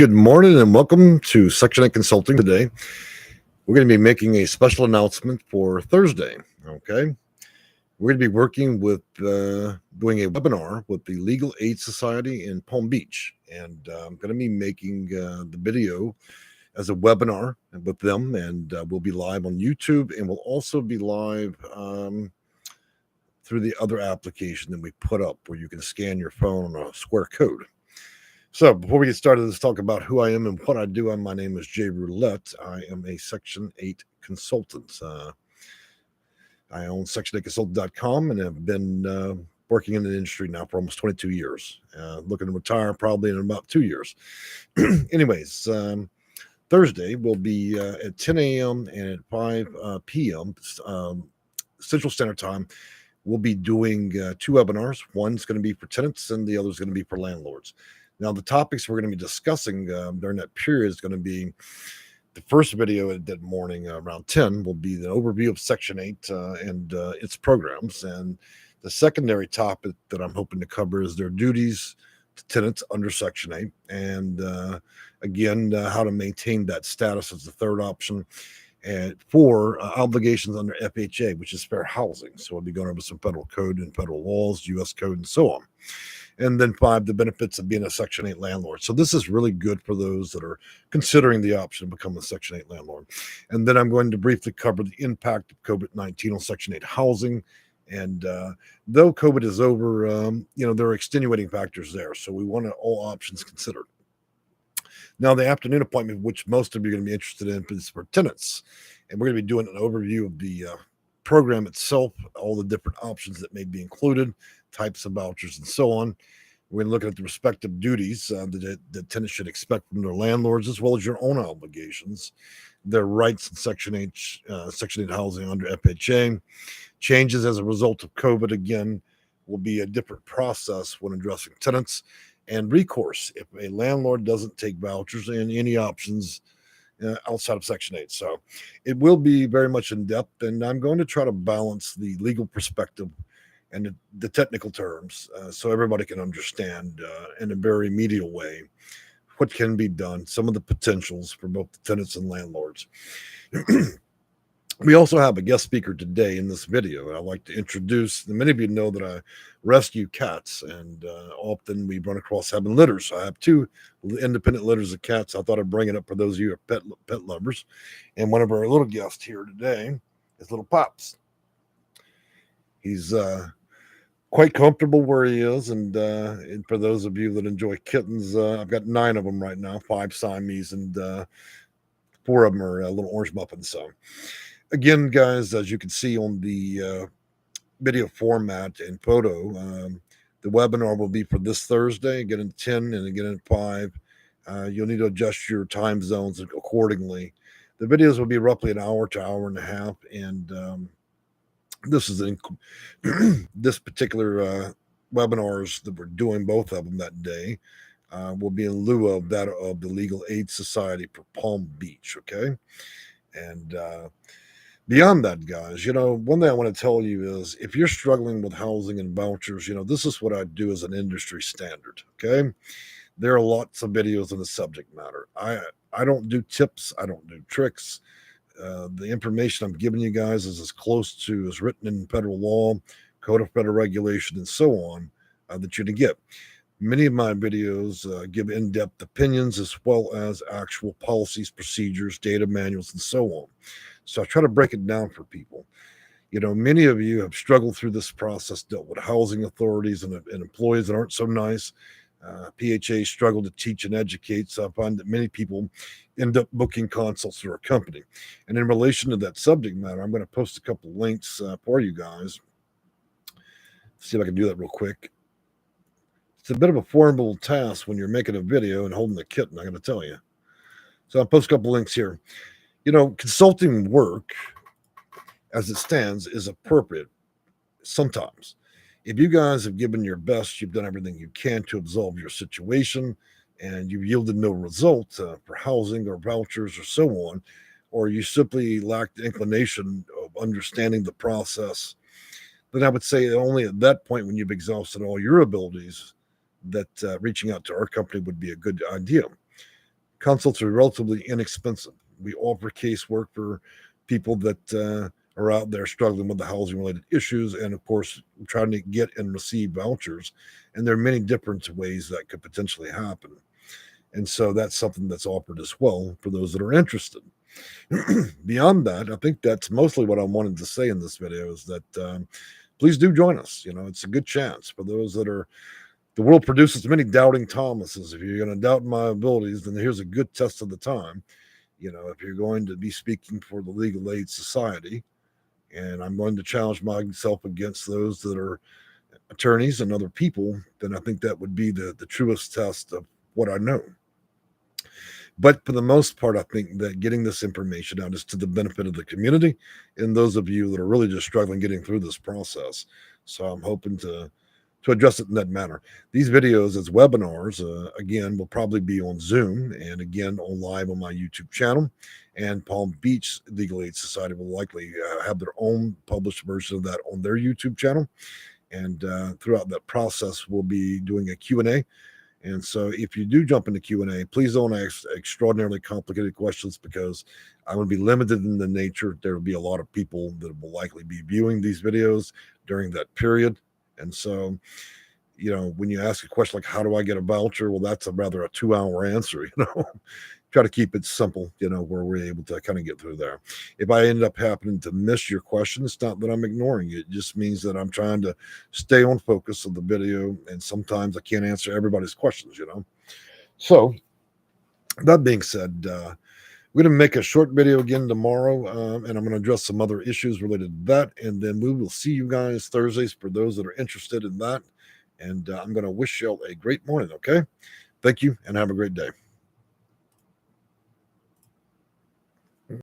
Good morning and welcome to Section 8 Consulting. Today, we're going to be making a special announcement for Thursday. Okay. We're going to be working with doing a webinar with the Legal Aid Society in Palm Beach. And I'm going to be making the video as a webinar with them. And we'll be live on YouTube, and we'll also be live through the other application that we put up where you can scan your phone on a QR code. So before we get started, let's talk about who I am and what I do. My name is Jay Roulette. I am a Section 8 consultant. I own section8consultant.com and have been working in the industry now for almost 22 years. Looking to retire probably in about 2 years. Anyways, Thursday will be at 10 a.m. and at 5 p.m. Central Standard Time. We'll be doing 2 webinars. One's going to be for tenants and the other is going to be for landlords. Now, the topics we're going to be discussing during that period is going to be the first video that morning around 10 will be the overview of Section 8 and its programs. And the secondary topic that I'm hoping to cover is their duties to tenants under Section 8. And again, how to maintain that status as the third option. And 4 obligations under FHA, which is fair housing. So we'll be going over some federal code and federal laws, U.S. code, and so on. And then 5, the benefits of being a Section 8 landlord. So this is really good for those that are considering the option of becoming a Section 8 landlord. And then I'm going to briefly cover the impact of COVID-19 on Section 8 housing. And though COVID is over, there are extenuating factors there. So we want all options considered. Now, the afternoon appointment, which most of you are going to be interested in, is for tenants. And we're going to be doing an overview of the program itself, all the different options that may be included, types of vouchers, and so on. We're going to look at the respective duties that tenants should expect from their landlords, as well as your own obligations, their rights in Section 8 housing under FHA. Changes as a result of COVID, again, will be a different process when addressing tenants. And recourse if a landlord doesn't take vouchers and any options outside of Section 8. So it will be very much in depth, and I'm going to try to balance the legal perspective and the technical terms so everybody can understand in a very medial way what can be done, some of the potentials for both the tenants and landlords. We also have a guest speaker today in this video. I'd like to introduce, many of you know that I rescue cats, and often we run across having litters. So I have 2 independent litters of cats. I thought I'd bring it up for those of you who are pet lovers. And one of our little guests here today is little Pops. He's quite comfortable where he is. And for those of you that enjoy kittens, I've got 9 of them right now, 5 Siamese, and 4 of them are little orange muffins. So again, guys, as you can see on the video format and photo, the webinar will be for this Thursday, again at 10 and again at 5. You'll need to adjust your time zones accordingly. The videos will be roughly an hour to hour and a half, and this is this particular webinars that we're doing, both of them that day, will be in lieu of that of the Legal Aid Society for Palm Beach. Okay, and beyond that, guys, one thing I want to tell you is if you're struggling with housing and vouchers, this is what I do as an industry standard. Okay, there are lots of videos on the subject matter. I don't do tips, I don't do tricks. The information I'm giving you guys is as close to as written in federal law, code of federal regulation, and so on that you can get. Many of my videos give in-depth opinions as well as actual policies, procedures, data manuals, and so on. So I try to break it down for people. Many of you have struggled through this process, dealt with housing authorities and employees that aren't so nice. PHA struggle to teach and educate, so I find that many people end up booking consults through our company. And in relation to that subject matter, I'm going to post a couple links for you guys. See if I can do that real quick. It's a bit of a formidable task when you're making a video and holding a kitten, I got to tell you. So I'll post a couple links here. Consulting work, as it stands, is appropriate sometimes. If you guys have given your best, you've done everything you can to absolve your situation, and you've yielded no result for housing or vouchers or so on, or you simply lack the inclination of understanding the process, then I would say only at that point, when you've exhausted all your abilities, that reaching out to our company would be a good idea. Consults are relatively inexpensive. We offer casework for people that are out there struggling with the housing related issues, and of course, trying to get and receive vouchers. And there are many different ways that could potentially happen. And so that's something that's offered as well for those that are interested. Beyond that, I think that's mostly what I wanted to say in this video is that please do join us. It's a good chance for those that are. The world produces many doubting Thomases. If you're going to doubt my abilities, then here's a good test of the time. If you're going to be speaking for the Legal Aid Society, and I'm going to challenge myself against those that are attorneys and other people, then I think that would be the truest test of what I know. But for the most part, I think that getting this information out is to the benefit of the community and those of you that are really just struggling getting through this process. So I'm hoping to address it in that manner. These videos as webinars, again, will probably be on Zoom and again on live on my YouTube channel. And Palm Beach Legal Aid Society will likely have their own published version of that on their YouTube channel. And throughout that process, we'll be doing a Q&A. And so if you do jump into Q&A, please don't ask extraordinarily complicated questions because I'm going to be limited in the nature. There will be a lot of people that will likely be viewing these videos during that period. And so, when you ask a question like, how do I get a voucher? Well, that's rather a 2-hour answer, Try to keep it simple, where we're able to kind of get through there. If I end up happening to miss your question, it's not that I'm ignoring it. It just means that I'm trying to stay on focus of the video. And sometimes I can't answer everybody's questions, So that being said, we're going to make a short video again tomorrow, and I'm going to address some other issues related to that. And then we will see you guys Thursdays for those that are interested in that. And I'm going to wish you all a great morning, okay? Thank you, and have a great day.